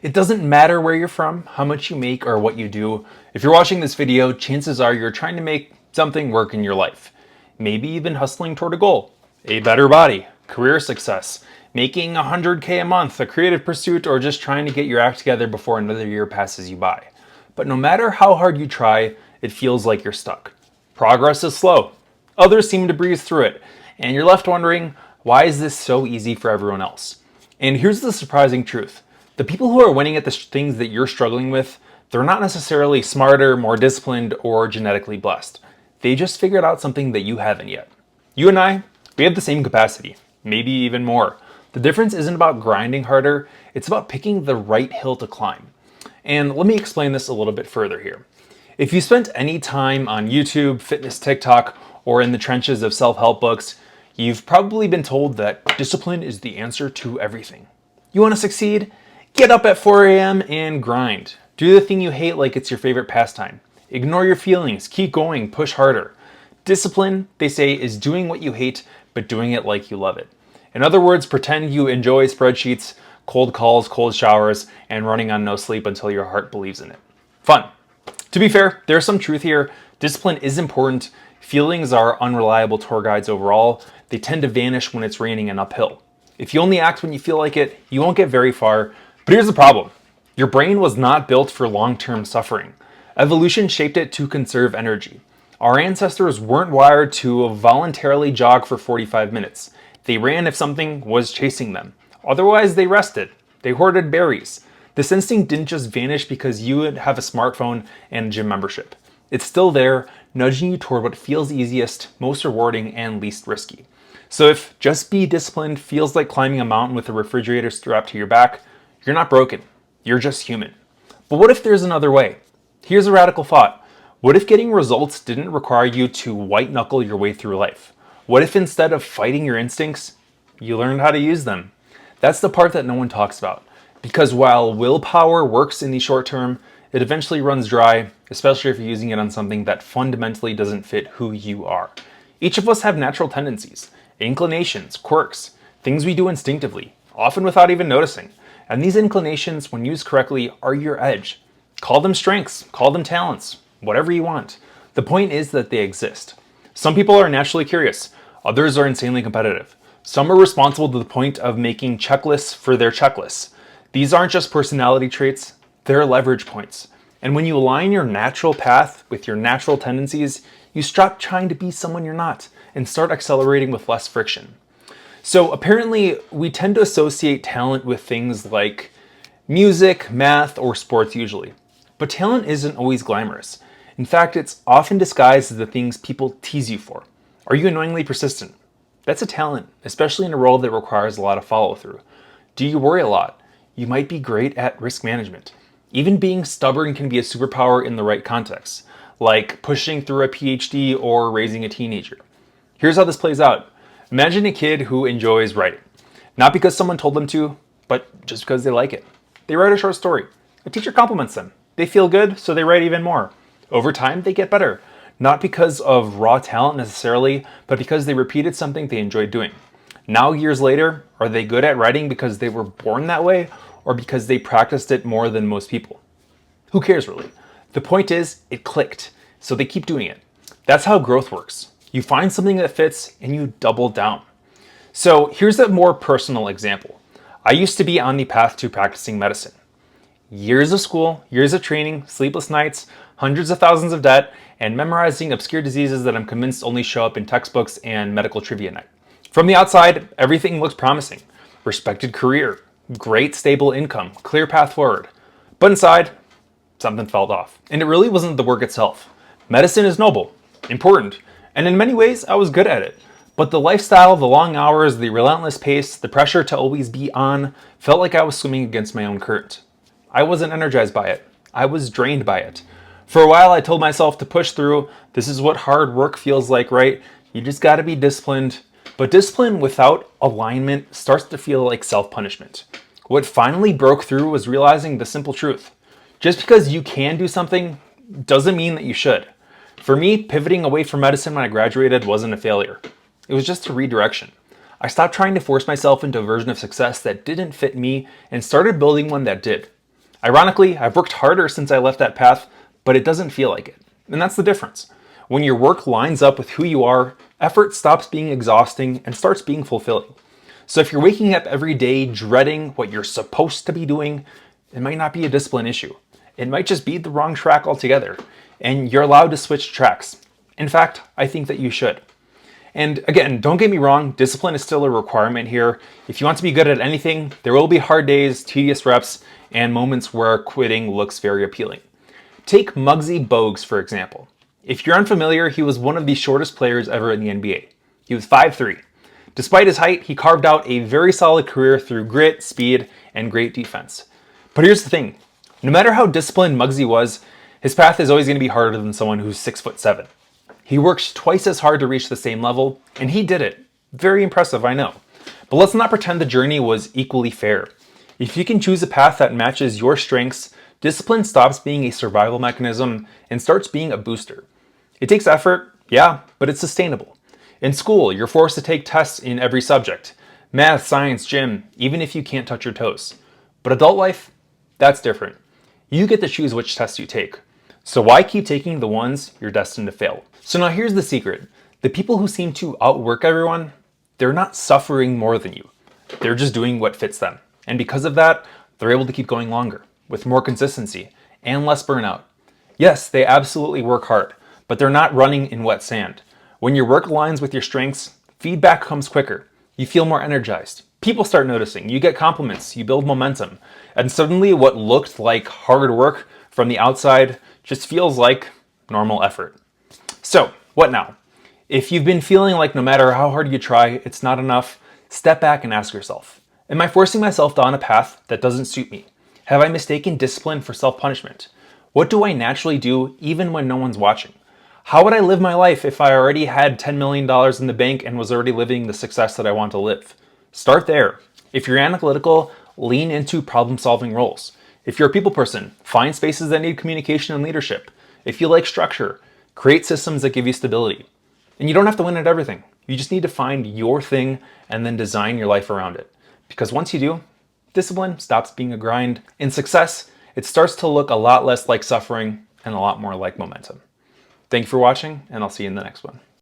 It doesn't matter where you're from, how much you make, or what you do. If you're watching this video, chances are you're trying to make something work in your life. Maybe even hustling toward a goal, a better body, career success, making 100K a month, a creative pursuit, or just trying to get your act together before another year passes you by. But no matter how hard you try, it feels like you're stuck. Progress is slow. Others seem to breeze through it, and you're left wondering, why is this so easy for everyone else? And here's the surprising truth. The people who are winning at the things that you're struggling with, they're not necessarily smarter, more disciplined, or genetically blessed. They just figured out something that you haven't yet. You and I, we have the same capacity, maybe even more. The difference isn't about grinding harder, it's about picking the right hill to climb. And let me explain this a little bit further here. If you spent any time on YouTube, fitness TikTok, or in the trenches of self-help books, you've probably been told that discipline is the answer to everything. You want to succeed? Get up at 4 a.m. and grind. Do the thing you hate like it's your favorite pastime. Ignore your feelings, keep going, push harder. Discipline, they say, is doing what you hate, but doing it like you love it. In other words, pretend you enjoy spreadsheets, cold calls, cold showers, and running on no sleep until your heart believes in it. Fun. To be fair, there's some truth here. Discipline is important. Feelings are unreliable tour guides overall. They tend to vanish when it's raining and uphill. If you only act when you feel like it, you won't get very far. But here's the problem. Your brain was not built for long-term suffering. Evolution shaped it to conserve energy. Our ancestors weren't wired to voluntarily jog for 45 minutes. They ran if something was chasing them. Otherwise, they rested. They hoarded berries. This instinct didn't just vanish because you would have a smartphone and a gym membership. It's still there, nudging you toward what feels easiest, most rewarding, and least risky. So if just be disciplined feels like climbing a mountain with a refrigerator strapped to your back, you're not broken. You're just human. But what if there's another way? Here's a radical thought. What if getting results didn't require you to white-knuckle your way through life? What if instead of fighting your instincts, you learned how to use them? That's the part that no one talks about. Because while willpower works in the short term, it eventually runs dry, especially if you're using it on something that fundamentally doesn't fit who you are. Each of us have natural tendencies, inclinations, quirks, things we do instinctively, often without even noticing. And these inclinations, when used correctly, are your edge. Call them strengths, call them talents, whatever you want. The point is that they exist. Some people are naturally curious, others are insanely competitive. Some are responsible to the point of making checklists for their checklists. These aren't just personality traits, they're leverage points. And when you align your natural path with your natural tendencies, you stop trying to be someone you're not and start accelerating with less friction. So apparently, we tend to associate talent with things like music, math, or sports usually. But talent isn't always glamorous. In fact, it's often disguised as the things people tease you for. Are you annoyingly persistent? That's a talent, especially in a role that requires a lot of follow-through. Do you worry a lot? You might be great at risk management. Even being stubborn can be a superpower in the right context, like pushing through a PhD or raising a teenager. Here's how this plays out. Imagine a kid who enjoys writing. Not because someone told them to, but just because they like it. They write a short story. A teacher compliments them. They feel good, so they write even more. Over time, they get better. Not because of raw talent necessarily, but because they repeated something they enjoyed doing. Now, years later, are they good at writing because they were born that way, or because they practiced it more than most people? Who cares really? The point is, it clicked, so they keep doing it. That's how growth works. You find something that fits and you double down. So here's a more personal example. I used to be on the path to practicing medicine. Years of school, years of training, sleepless nights, hundreds of thousands of debt, and memorizing obscure diseases that I'm convinced only show up in textbooks and medical trivia night. From the outside, everything looks promising. Respected career, great stable income, clear path forward. But inside, something felt off. And it really wasn't the work itself. Medicine is noble, important, and in many ways, I was good at it. But the lifestyle, the long hours, the relentless pace, the pressure to always be on, felt like I was swimming against my own current. I wasn't energized by it. I was drained by it. For a while, I told myself to push through. This is what hard work feels like, right? You just gotta be disciplined. But discipline without alignment starts to feel like self-punishment. What finally broke through was realizing the simple truth. Just because you can do something doesn't mean that you should. For me, pivoting away from medicine when I graduated wasn't a failure. It was just a redirection. I stopped trying to force myself into a version of success that didn't fit me and started building one that did. Ironically, I've worked harder since I left that path, but it doesn't feel like it. And that's the difference. When your work lines up with who you are, effort stops being exhausting and starts being fulfilling. So if you're waking up every day dreading what you're supposed to be doing, it might not be a discipline issue. It might just be the wrong track altogether, and you're allowed to switch tracks. In fact, I think that you should. And again, don't get me wrong, discipline is still a requirement here. If you want to be good at anything, there will be hard days, tedious reps, and moments where quitting looks very appealing. Take Muggsy Bogues, for example. If you're unfamiliar, he was one of the shortest players ever in the NBA. He was 5'3". Despite his height, he carved out a very solid career through grit, speed, and great defense. But here's the thing. No matter how disciplined Muggsy was, his path is always going to be harder than someone who's 6'7". He works twice as hard to reach the same level, and he did it. Very impressive, I know. But let's not pretend the journey was equally fair. If you can choose a path that matches your strengths, discipline stops being a survival mechanism and starts being a booster. It takes effort, yeah, but it's sustainable. In school, you're forced to take tests in every subject. Math, science, gym, even if you can't touch your toes. But adult life, that's different. You get to choose which tests you take. So why keep taking the ones you're destined to fail? So now here's the secret. The people who seem to outwork everyone, they're not suffering more than you. They're just doing what fits them. And because of that, they're able to keep going longer, with more consistency and less burnout. Yes, they absolutely work hard, but they're not running in wet sand. When your work aligns with your strengths, feedback comes quicker. You feel more energized. People start noticing. You get compliments. You build momentum. And suddenly what looked like hard work from the outside just feels like normal effort. So, what now? If you've been feeling like no matter how hard you try, it's not enough, step back and ask yourself, am I forcing myself down a path that doesn't suit me? Have I mistaken discipline for self-punishment? What do I naturally do even when no one's watching? How would I live my life if I already had $10 million in the bank and was already living the success that I want to live? Start there. If you're analytical, lean into problem-solving roles. If you're a people person, find spaces that need communication and leadership. If you like structure, create systems that give you stability. And you don't have to win at everything. You just need to find your thing and then design your life around it. Because once you do, discipline stops being a grind. In success, it starts to look a lot less like suffering and a lot more like momentum. Thank you for watching, and I'll see you in the next one.